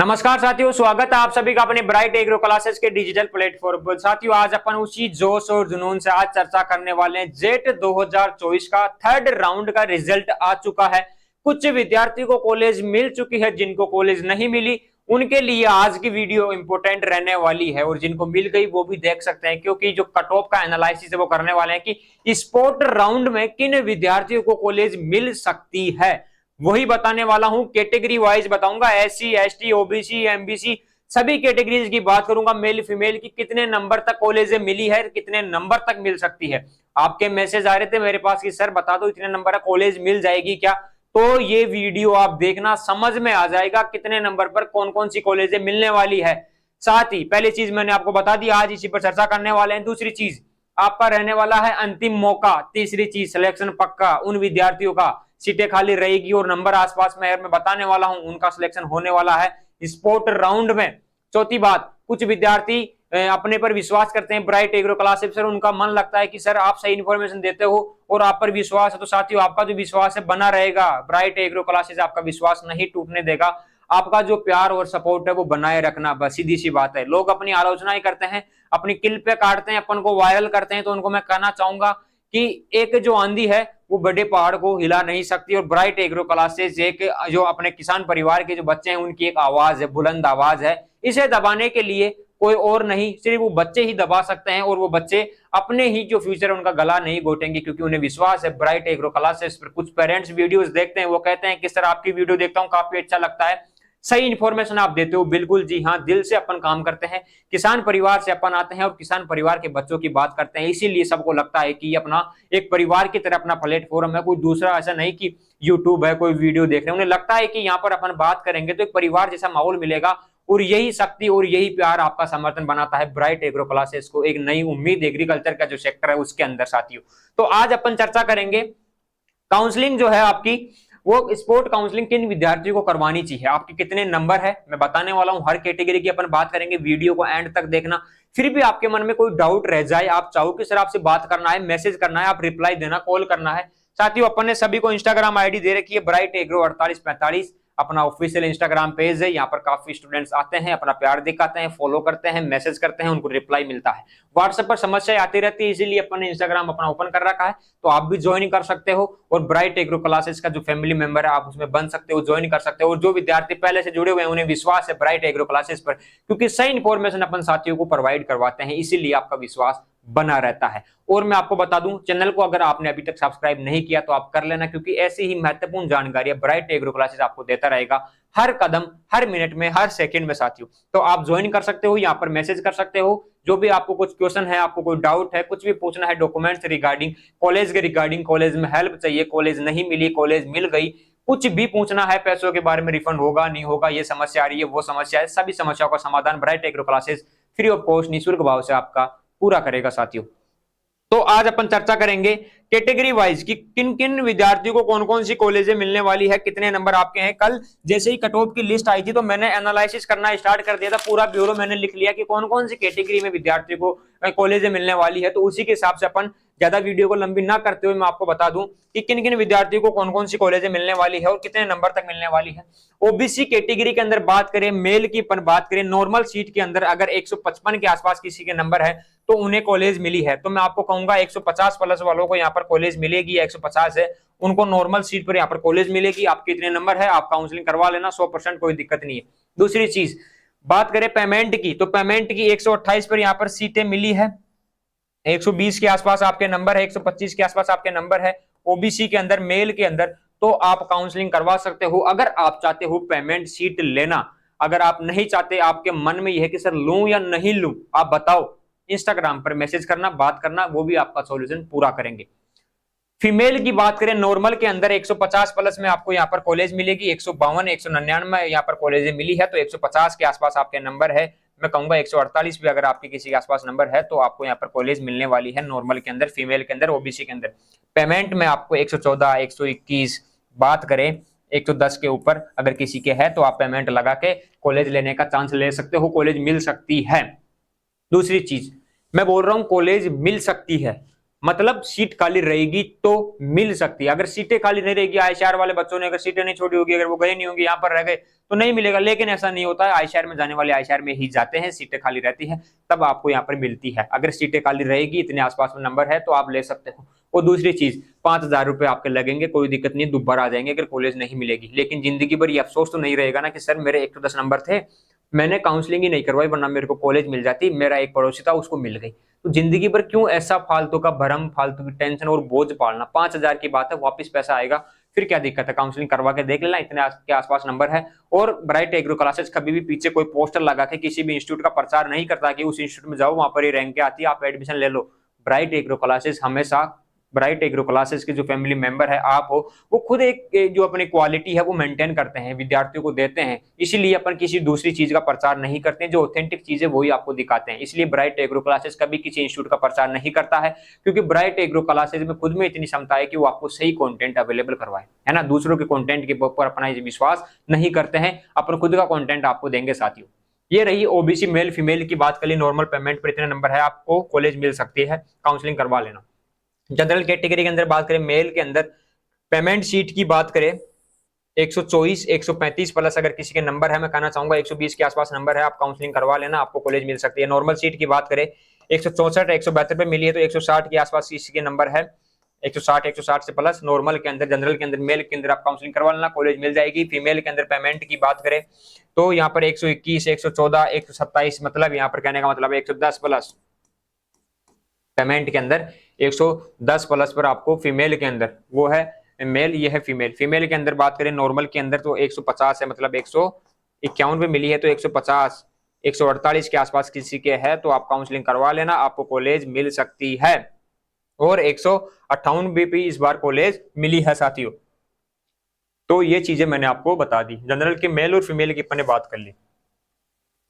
नमस्कार साथियों, स्वागत है आप सभी का अपने ब्राइट एग्रो क्लासेस के डिजिटल प्लेटफॉर्म पर। साथियों, आज अपन उसी जोश और जुनून से आज चर्चा करने वाले हैं। जेट 2024 का थर्ड राउंड का रिजल्ट आ चुका है। कुछ विद्यार्थियों को कॉलेज मिल चुकी है, जिनको कॉलेज नहीं मिली उनके लिए आज की वीडियो इंपोर्टेंट रहने वाली है, और जिनको मिल गई वो भी देख सकते हैं, क्योंकि जो कट ऑफ का एनालिसिस है वो करने वाले हैं कि स्पोर्ट राउंड में किन विद्यार्थियों को कॉलेज मिल सकती है, वही बताने वाला हूं। कैटेगरी वाइज बताऊंगा, एससी, एसटी, ओबीसी, एमबीसी सभी कैटेगरीज की बात करूंगा। मेल फीमेल की कितने नंबर तक कॉलेज मिली है, कितने नंबर तक मिल सकती है। आपके मैसेज आ रहे थे मेरे पास कि सर बता दो इतने नंबर कॉलेज मिल जाएगी क्या, तो ये वीडियो आप देखना, समझ में आ जाएगा कितने नंबर पर कौन कौन सी कॉलेज मिलने वाली है। साथ ही पहली चीज मैंने आपको बता दी, आज इसी पर चर्चा करने वाले हैं। दूसरी चीज आपका रहने वाला है अंतिम मौका। तीसरी चीज सिलेक्शन पक्का, उन विद्यार्थियों का सीटें खाली रहेगी और नंबर आसपास में मैं बताने वाला हूं, उनका सिलेक्शन होने वाला है स्पोर्ट राउंड में। चौथी बात, कुछ विद्यार्थी अपने पर विश्वास करते हैं ब्राइट एग्रो क्लासेस सर, उनका मन लगता है कि सर आप सही इंफॉर्मेशन देते हो और आप पर विश्वास है, तो साथियों आपका जो विश्वास है बना रहेगा। ब्राइट एग्रो क्लासेस आपका विश्वास नहीं टूटने देगा। आपका जो प्यार और सपोर्ट है वो बनाए रखना, बस सीधी सी बात है। लोग अपनी आलोचना ही करते हैं, अपनी किल पे काटते हैं, अपन को वायरल करते हैं, तो उनको मैं कहना चाहूंगा कि एक जो आंधी है वो बड़े पहाड़ को हिला नहीं सकती। और ब्राइट एग्रो क्लासेस एक जो अपने किसान परिवार के जो बच्चे हैं उनकी एक आवाज है, बुलंद आवाज है। इसे दबाने के लिए कोई और नहीं, सिर्फ वो बच्चे ही दबा सकते हैं, और वो बच्चे अपने ही जो फ्यूचर है उनका गला नहीं घोटेंगे, क्योंकि उन्हें विश्वास है ब्राइट एग्रो क्लासेस पर। कुछ पेरेंट्स वीडियोस देखते हैं, वो कहते हैं कि सर आपकी वीडियो देखता हूं काफी अच्छा लगता है, सही इंफॉर्मेशन आप देते हो। बिल्कुल जी हाँ, दिल से अपन काम करते हैं, किसान परिवार से अपन आते हैं और किसान परिवार के बच्चों की बात करते हैं, इसीलिए सबको लगता है कि ये अपना एक परिवार की तरह अपना प्लेटफॉर्म है। कोई दूसरा ऐसा नहीं कि यूट्यूब है, कोई वीडियो देख रहे हैं, उन्हें लगता है कि यहाँ पर अपन बात करेंगे तो एक परिवार जैसा माहौल मिलेगा, और यही शक्ति और यही प्यार आपका समर्थन बनाता है ब्राइट एग्रो क्लासेस को एक नई उम्मीद एग्रीकल्चर का जो सेक्टर है उसके अंदर। साथियों, तो आज अपन चर्चा करेंगे काउंसलिंग जो है आपकी, वो स्पोर्ट काउंसलिंग किन विद्यार्थियों को करवानी चाहिए, आपके कितने नंबर है मैं बताने वाला हूं। हर कैटेगरी की अपन बात करेंगे, वीडियो को एंड तक देखना। फिर भी आपके मन में कोई डाउट रह जाए, आप चाहो कि सर आपसे बात करना है, मैसेज करना है, आप रिप्लाई देना, कॉल करना है। साथियों, अपन ने सभी को इंस्टाग्राम आईडी दे रखी है ब्राइट एग्रो 4845, अपना ऑफिशियल इंस्टाग्राम पेज है। यहाँ पर काफी स्टूडेंट्स आते हैं, अपना प्यार दिखाते हैं, फॉलो करते हैं, मैसेज करते हैं, उनको रिप्लाई मिलता है। व्हाट्सएप पर समस्याएं आती रहती है, इसीलिए अपन ने इंस्टाग्राम अपना ओपन कर रखा है, तो आप भी ज्वाइन कर सकते हो, और ब्राइट एग्रो क्लासेस का जो फैमिली मेंबर है आप उसमें बन सकते हो, ज्वाइन कर सकते हो। और जो विद्यार्थी पहले से जुड़े हुए हैं उन्हें विश्वास है ब्राइट एग्रो क्लासेस पर, क्योंकि सही इंफॉर्मेशन अपन साथियों को प्रोवाइड करवाते हैं, इसीलिए आपका विश्वास बना रहता है। और मैं आपको बता दूं, चैनल को अगर आपने अभी तक सब्सक्राइब नहीं किया तो आप कर लेना, क्योंकि ऐसी ही महत्वपूर्ण जानकारी ब्राइट एग्रो क्लासेस आपको देता रहेगा हर कदम, हर मिनट में, हर सेकंड में। साथियों, तो आप ज्वाइन कर सकते हो, यहाँ पर मैसेज कर सकते हो, जो भी आपको कुछ क्वेश्चन है, आपको कोई डाउट है, कुछ भी पूछना है डॉक्यूमेंट्स रिगार्डिंग, कॉलेज के रिगार्डिंग, कॉलेज में हेल्प चाहिए, कॉलेज नहीं मिली, कॉलेज मिल गई, कुछ भी पूछना है, पैसों के बारे में, रिफंड होगा नहीं होगा, ये समस्या आ रही है, वो समस्या है, सभी समस्याओं का समाधान bright agro classes free of cost निःशुल्क भाव से आपका पूरा करेगा। साथियों, तो आज अपन चर्चा करेंगे कैटेगरी वाइज कि किन किन विद्यार्थियों को कौन कौन सी कॉलेजें मिलने वाली है, कितने नंबर आपके हैं। कल जैसे ही कट ऑफ की लिस्ट आई थी तो मैंने एनालिसिस करना स्टार्ट कर दिया था, पूरा ब्यूरो मैंने लिख लिया कि कौन कौन सी कैटेगरी में विद्यार्थियों को कॉलेजें मिलने वाली है। तो उसी के हिसाब से अपन ज्यादा वीडियो को लंबी ना करते हुए मैं आपको बता दूं कि किन किन विद्यार्थियों को कौन कौन सी कॉलेजें मिलने वाली है और कितने नंबर तक मिलने वाली है। ओबीसी कैटेगरी के अंदर बात करें, मेल की अपन बात करें, नॉर्मल सीट के अंदर अगर 155 के आसपास किसी के नंबर है तो उन्हें कॉलेज मिली है, तो मैं आपको कहूंगा 150 प्लस वालों को यहाँ पर कॉलेज मिलेगी, 150 है उनको नॉर्मल सीट पर यहाँ पर कॉलेज मिलेगी। आपके इतने नंबर है, आप काउंसलिंग करवा लेना, 100% कोई दिक्कत नहीं है। दूसरी चीज बात करें पेमेंट की, तो पेमेंट की 128 पर यहाँ पर सीटें मिली है, 120 के आसपास आपके नंबर है, 125 के आसपास आपके नंबर है ओबीसी के अंदर, मेल के अंदर, तो आप काउंसलिंग करवा सकते हो अगर आप चाहते हो पेमेंट सीट लेना। अगर आप नहीं चाहते, आपके मन में यह है कि सर लूं या नहीं लूं, आप बताओ, इंस्टाग्राम पर मैसेज करना, बात करना, वो भी आपका सॉल्यूशन पूरा करेंगे। फीमेल की बात करें, नॉर्मल के अंदर 150 प्लस में आपको यहाँ पर कॉलेज मिलेगी, 152 199 यहाँ पर कॉलेज मिली है, तो 150 के आसपास आपके नंबर है। मैं कहूंगा 148 भी अगर आपके किसी के आसपास नंबर है तो आपको यहाँ पर कॉलेज मिलने वाली है, नॉर्मल के अंदर, फीमेल के अंदर, ओबीसी के अंदर। पेमेंट में आपको 114 121 बात करें 110 के ऊपर अगर किसी के है तो आप पेमेंट लगा के कॉलेज लेने का चांस ले सकते हो, कॉलेज मिल सकती है। दूसरी चीज मैं बोल रहा हूं कॉलेज मिल सकती है, मतलब सीट खाली रहेगी तो मिल सकती है। अगर सीटें खाली नहीं रहेगी, आईसीआर वाले बच्चों ने अगर सीटें नहीं छोड़ी होगी, अगर वो गए नहीं होंगे, यहाँ पर रह गए, तो नहीं मिलेगा। लेकिन ऐसा नहीं होता है, आईसीआर में जाने वाले आईसीआर में ही जाते हैं, सीटें खाली रहती है तब आपको यहाँ पर मिलती है। अगर सीटें खाली रहेगी, इतने आसपास में नंबर है, तो आप ले सकते हो। और दूसरी चीज, 5,000 रुपए आपके लगेंगे, कोई दिक्कत नहीं, दोबारा आ जाएंगे अगर कॉलेज नहीं मिलेगी। लेकिन जिंदगी भर ये अफसोस तो नहीं रहेगा ना कि सर मेरे 110 नंबर थे, मैंने काउंसलिंग ही नहीं करवाई, वरना मेरे को कॉलेज मिल जाती, मेरा एक पड़ोसी था उसको मिल गई। तो जिंदगी भर क्यों ऐसा फालतू का भरम, फालतू की टेंशन और बोझ पालना। 5,000 की बात है, वापस पैसा आएगा, फिर क्या दिक्कत है, काउंसलिंग करवा के देख लेना, इतने के आसपास नंबर है। और ब्राइट एग्रो क्लासेस कभी भी पीछे कोई पोस्टर लगा के किसी भी इंस्टीट्यूट का प्रचार नहीं करता कि उस इंस्टीट्यूट में जाओ, वहां पर ही रैंक के आती है, आप एडमिशन ले लो। ब्राइट एग्रो क्लासेस हमेशा, ब्राइट एग्रो क्लासेस के जो फैमिली मेंबर है आप हो, वो खुद एक जो अपनी क्वालिटी है वो मेंटेन करते हैं, विद्यार्थियों को देते हैं। इसीलिए अपन किसी दूसरी चीज का प्रचार नहीं करते हैं, जो ऑथेंटिक चीज है वही आपको दिखाते हैं। इसलिए ब्राइट एग्रो क्लासेस कभी किसी इंस्टीट्यूट का प्रचार नहीं करता है, क्योंकि ब्राइट एग्रो क्लासेस में खुद में इतनी क्षमता है कि वो आपको सही कंटेंट अवेलेबल करवाए, है ना। दूसरों के कंटेंट के ऊपर अपना विश्वास नहीं करते हैं, अपन खुद का कंटेंट आपको देंगे साथियों। ये रही ओबीसी मेल फीमेल की बात कर ली। नॉर्मल पेमेंट पर इतने नंबर है, आपको कॉलेज मिल सकती है, काउंसलिंग करवा लेना। जनरल कैटेगरी के अंदर बात करें, मेल के अंदर पेमेंट शीट की बात करें, 124 135 प्लस अगर किसी के नंबर है, मैं कहना चाहूंगा 120 के आसपास नंबर है, आप काउंसलिंग करवा लेना, आपको कॉलेज मिल सकती है। नॉर्मल सीट की बात करें, 164 172 पे मिली है, तो 160 के आसपास किसी के नंबर है, 160 से प्लस। नॉर्मल के अंदर, जनरल के अंदर, मेल के अंदर आप काउंसलिंग करवा लेना, कॉलेज मिल जाएगी। फीमेल के अंदर पेमेंट की बात करें तो यहाँ पर 121 114 127, मतलब यहाँ पर कहने का मतलब 110 प्लस पेमेंट के अंदर, 110 प्लस पर आपको फीमेल के अंदर, वो है मेल, ये है फीमेल। फीमेल के अंदर बात करें नॉर्मल के अंदर तो 150 है, मतलब 151 पे मिली है, तो 150 148 के आसपास किसी के है तो आप काउंसलिंग करवा लेना, आपको कॉलेज मिल सकती है। और 158 भी इस बार कॉलेज मिली है साथियों। तो ये चीजें मैंने आपको बता दी। जनरल के मेल और फीमेल की अपने बात कर ली।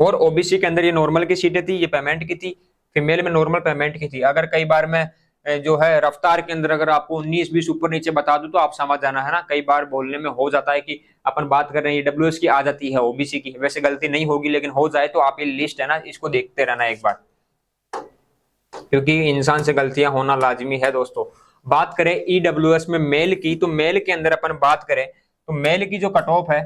और ओबीसी के अंदर ये नॉर्मल की सीटें थी, ये पेमेंट की थी, फीमेल में नॉर्मल पेमेंट की थी। अगर कई बार मैं जो है रफ्तार के अंदर अगर आपको 19-20 ऊपर नीचे बता दूं तो आप समझ जाना, है ना। कई बार बोलने में हो जाता है कि अपन बात कर रहे हैं ईडब्ल्यूएस की आ जाती है ओबीसी की, वैसे गलती नहीं होगी लेकिन हो जाए तो आप ये लिस्ट है ना, इसको देखते रहना एक बार, क्योंकि इंसान से गलतियां होना लाजमी है दोस्तों। बात करें ईडब्ल्यूएस में मेल की, तो मेल के अंदर अपन बात करें तो मेल की जो कट ऑफ है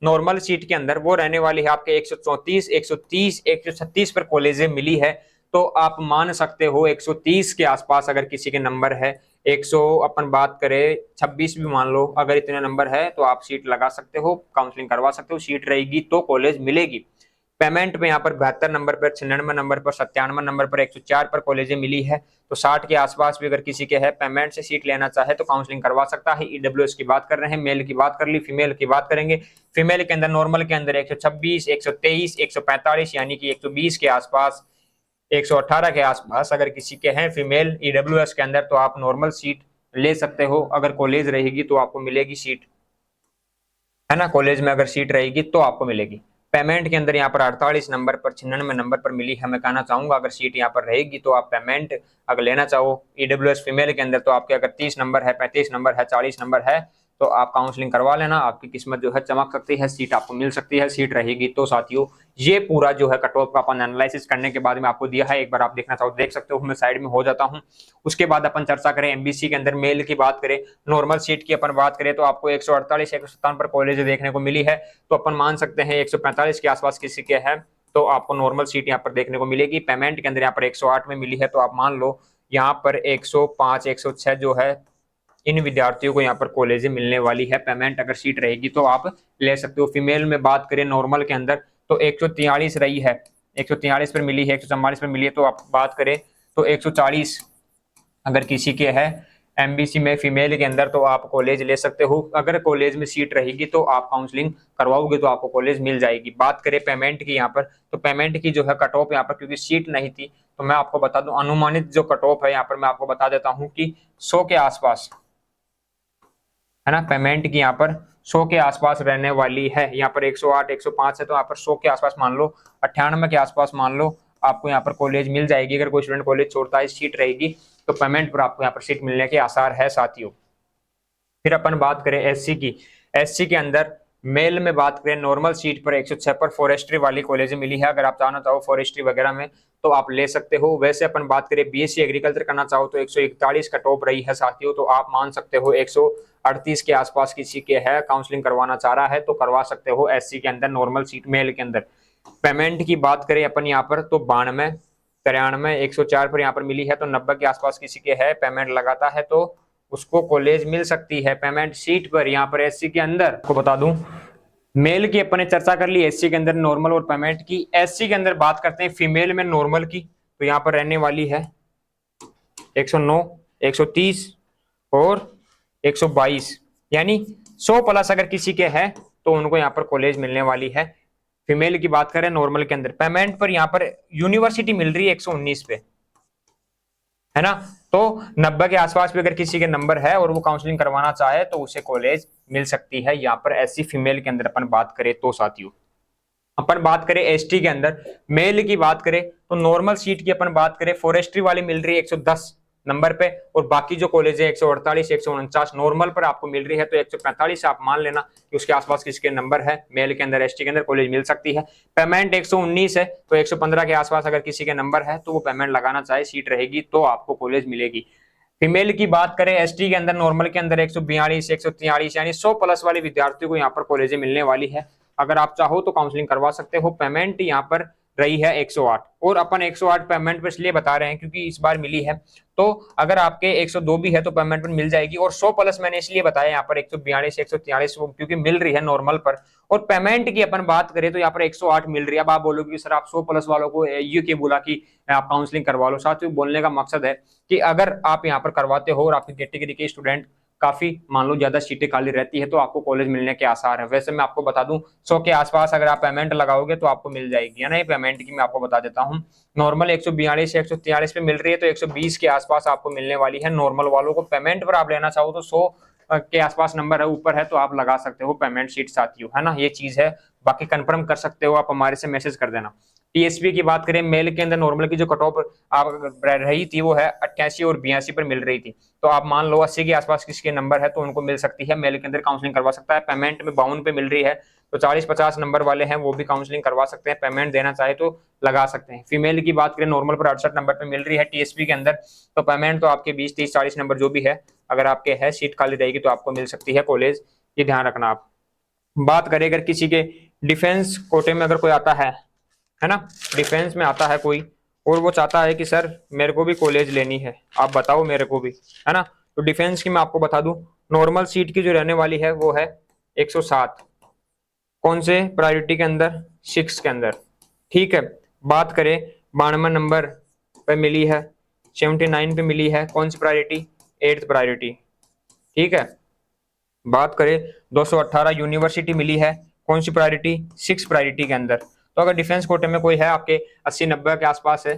नॉर्मल सीट के अंदर वो रहने वाली है आपके 134 130 136 पर कॉलेजें मिली है। तो आप मान सकते हो 130 के आसपास अगर किसी के नंबर है, 100 अपन बात करें 26 भी मान लो, अगर इतने नंबर है तो आप सीट लगा सकते हो, काउंसलिंग करवा सकते हो, सीट रहेगी तो कॉलेज मिलेगी। पेमेंट पे यहाँ पर 72 नंबर पर, 96 नंबर पर, 97 नंबर पर, 104 पर कॉलेजें मिली है। तो 60 के आसपास भी अगर किसी के है, पेमेंट से सीट लेना चाहे तो काउंसलिंग करवा सकता है। ईडब्ल्यूएस की बात कर रहे हैं, मेल की बात कर ली, फीमेल की बात करेंगे। फीमेल के अंदर नॉर्मल के अंदर 126 123 145 यानी कि 120 के आसपास, 118 के आसपास अगर किसी के हैं फीमेल ईडब्ल्यूएस के अंदर तो आप नॉर्मल सीट ले सकते हो। अगर कॉलेज रहेगी तो आपको मिलेगी सीट, है ना। कॉलेज में अगर सीट रहेगी तो आपको मिलेगी। पेमेंट के अंदर यहाँ पर 48 नंबर पर, 96 नंबर पर मिली है। मैं कहना चाहूंगा अगर सीट यहाँ पर रहेगी तो आप पेमेंट अगर लेना चाहो ईडब्ल्यूएस फीमेल के अंदर तो आपके अगर 30 नंबर है, 35 नंबर है, 40 नंबर है तो आप काउंसलिंग करवा लेना, आपकी किस्मत जो है चमक सकती है, सीट आपको मिल सकती है, सीट रहेगी तो। साथियों ये पूरा जो है कट ऑफ का अपन एनालिसिस करने के बाद में आपको दिया है, एक बार आप देखना चाहो देख सकते हो, मैं साइड में हो जाता हूँ। उसके बाद अपन चर्चा करें एमबीसी के अंदर मेल की बात करें, नॉर्मल सीट की अपन बात करें तो आपको 148 157 पर कॉलेज देखने को मिली है। तो अपन मान सकते हैं 145 के आसपास किसी के है तो आपको नॉर्मल सीट यहाँ पर देखने को मिलेगी। पेमेंट के अंदर यहाँ पर 108 में मिली है तो आप मान लो यहाँ पर 105 106 जो है इन विद्यार्थियों को यहाँ पर कॉलेज मिलने वाली है। पेमेंट अगर सीट रहेगी तो आप ले सकते हो। फीमेल में बात करें नॉर्मल के अंदर तो 143 रही है, 143 पर मिली है, 144 पर मिली है तो आप बात करें तो 140 अगर किसी के है एमबीसी में फीमेल के अंदर तो आप कॉलेज ले सकते हो। अगर कॉलेज में सीट रहेगी तो आप काउंसलिंग करवाओगे तो आपको कॉलेज मिल जाएगी। बात करें पेमेंट की यहाँ पर तो पेमेंट की जो है कट ऑफ यहाँ पर क्योंकि सीट नहीं थी तो मैं आपको बता दूं अनुमानित जो कट ऑफ है यहाँ पर मैं आपको बता देता हूँ कि 100 के आसपास, है ना। पेमेंट की यहाँ पर 100 के आसपास रहने वाली है। यहाँ पर 108 105 है तो यहाँ पर 100 के आसपास मान लो, 98 के आसपास मान लो आपको यहाँ पर कॉलेज मिल जाएगी। अगर कोई स्टूडेंट कॉलेज छोड़ता है सीट रहेगी तो पेमेंट पर आपको यहाँ पर सीट मिलने के आसार है साथियों। फिर अपन बात करें एससी की, एससी के अंदर मेल में बात करें नॉर्मल सीट पर 106 पर फॉरेस्ट्री वाली कॉलेज मिली है। अगर आप चाहना चाहो फॉरेस्ट्री वगैरह में तो आप ले सकते हो। वैसे अपन बात करें बीएससी एग्रीकल्चर करना चाहो तो 141 का टॉप रही है साथियों, तो आप मान सकते हो 138 के आसपास किसी के है, काउंसलिंग करवाना चाह रहा है तो करवा सकते हो एससी के अंदर नॉर्मल सीट मेल के अंदर। पेमेंट की बात करें अपन यहाँ पर तो 92 93 104 पर यहाँ पर मिली है, तो 90 के आसपास किसी के है पेमेंट लगाता है तो उसको कॉलेज मिल सकती है पेमेंट सीट पर। यहाँ पर एससी के अंदर को बता दूं, मेल की अपन ने चर्चा कर ली एससी के अंदर नॉर्मल और पेमेंट की। एससी के अंदर बात करते हैं फीमेल में नॉर्मल की, तो यहाँ पर रहने वाली है 109 130 और 122, यानी 100 प्लस अगर किसी के है तो उनको यहाँ पर कॉलेज मिलने वाली है। फीमेल की बात करें नॉर्मल के अंदर पेमेंट पर यहाँ पर यूनिवर्सिटी मिल रही है 119 पे, है ना। तो 90 के आसपास भी अगर किसी के नंबर है और वो काउंसलिंग करवाना चाहे तो उसे कॉलेज मिल सकती है। यहाँ पर एससी फीमेल के अंदर अपन बात करें तो साथियों, अपन बात करें एसटी के अंदर मेल की बात करें तो नॉर्मल सीट की अपन बात करें फॉरेस्ट्री वाली मिल रही है 110 नंबर पे, और बाकी जो कॉलेज है 148 149 नॉर्मल पर आपको मिल रही है, तो 145 आप मान लेना कि उसके आसपास किसके नंबर है मेल के अंदर एसटी के अंदर कॉलेज मिल सकती है। पेमेंट 119 है तो 115 के आसपास अगर किसी के नंबर है तो वो पेमेंट लगाना चाहे सीट रहेगी तो आपको कॉलेज मिलेगी। फीमेल की बात करें एसटी के अंदर नॉर्मल के अंदर 142 143 यानी 100 प्लस वाले विद्यार्थियों को यहाँ पर कॉलेज मिलने वाली है। अगर आप चाहो तो काउंसलिंग करवा सकते हो। पेमेंट यहाँ पर रही है 108, और अपन 108 पेमेंट पर इसलिए बता रहे हैं क्योंकि इस बार मिली है, तो अगर आपके 102 भी है तो पेमेंट पर मिल जाएगी। और 100 प्लस मैंने इसलिए बताया यहाँ पर 142 143 क्योंकि मिल रही है नॉर्मल पर। और पेमेंट की अपन बात करें तो यहाँ पर 108 मिल रही है। अब आप बोलोगे सर आप 100 प्लस वालों को ये क्यों बोला कि आप काउंसलिंग करवा लो। साथियों बोलने का मकसद है कि अगर आप यहाँ पर करवाते हो और आपकी कैटेगरी के स्टूडेंट काफी मान लो ज्यादा सीटें खाली रहती है तो आपको कॉलेज मिलने के आसार है। वैसे मैं आपको बता दूं 100 के आसपास अगर आप पेमेंट लगाओगे तो आपको मिल जाएगी, या नहीं। पेमेंट की मैं आपको बता देता हूं नॉर्मल 142 143 पे मिल रही है तो 120 के आसपास आपको मिलने वाली है नॉर्मल वालों को। पेमेंट पर आप लेना चाहो तो 100 के आसपास नंबर है ऊपर है तो आप लगा सकते हो पेमेंट सीट साथियों, है ना। ये चीज है, बाकी कंफर्म कर सकते हो आप हमारे से मैसेज कर देना। टीएसपी की बात करें मेल के अंदर नॉर्मल की जो कट ऑफ आप रही थी वो है 88 और 82 पर मिल रही थी, तो आप मान लो 80 के आसपास किसके नंबर है तो उनको मिल सकती है, मेल के अंदर काउंसलिंग करवा सकता है। पेमेंट में 52 पे मिल रही है तो 40-50 नंबर वाले हैं वो भी काउंसलिंग करवा सकते हैं, पेमेंट देना चाहे तो लगा सकते हैं। फीमेल की बात करें नॉर्मल पर 68 नंबर पे मिल रही है टीएसपी के अंदर, तो पेमेंट तो आपके 20 30 40 नंबर जो भी है अगर आपके है सीट खाली रहेगी तो आपको मिल सकती है कॉलेज, ये ध्यान रखना आप। बात करें अगर किसी के डिफेंस कोटे में अगर कोई आता है ना, डिफेंस में आता है कोई और वो चाहता है कि सर मेरे को भी कॉलेज लेनी है, आप बताओ मेरे को भी, है ना। तो डिफेंस की मैं आपको बता दूं नॉर्मल सीट की जो रहने वाली है वो है 107, कौन से प्रायोरिटी के अंदर 6 के अंदर, ठीक है। बात करें 92 नंबर पे मिली है, 79 पे मिली है, कौन सी प्रायोरिटी 8th प्रायोरिटी, ठीक है। बात करें 218 यूनिवर्सिटी मिली है, कौन सी प्रायोरिटी 6 प्रायोरिटी के अंदर। तो अगर डिफेंस कोटे में कोई है आपके 80-90 के आसपास है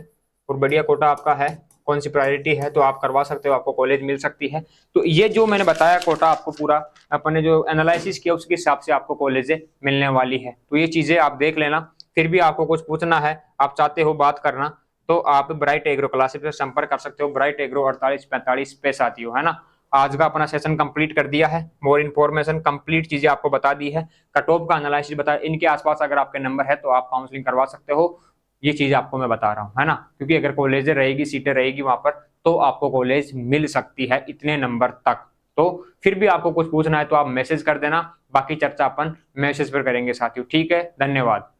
और बढ़िया कोटा आपका है, कौन सी प्रायोरिटी है तो आप करवा सकते हो, आपको कॉलेज मिल सकती है। तो ये जो मैंने बताया कोटा आपको पूरा अपने जो एनालिसिस किया उसके हिसाब से आपको कॉलेज मिलने वाली है। तो ये चीजें आप देख लेना, फिर भी आपको कुछ पूछना है आप चाहते हो बात करना तो आप ब्राइट एग्रो क्लासेस पे संपर्क कर सकते हो। ब्राइट एग्रो 4845 पे साथियों, है ना। आज का अपना सेशन कंप्लीट कर दिया है, मोर इन्फॉर्मेशन कंप्लीट चीजें आपको बता दी है, कट ऑफ का एनालिसिस बता, इनके आसपास अगर आपके नंबर है तो आप काउंसलिंग करवा सकते हो। ये चीज आपको मैं बता रहा हूँ, है ना, क्योंकि अगर कॉलेज रहेगी सीटें रहेगी वहां पर तो आपको कॉलेज मिल सकती है इतने नंबर तक। तो फिर भी आपको कुछ पूछना है तो आप मैसेज कर देना, बाकी चर्चा अपन मैसेज पर करेंगे साथियों, ठीक है। धन्यवाद।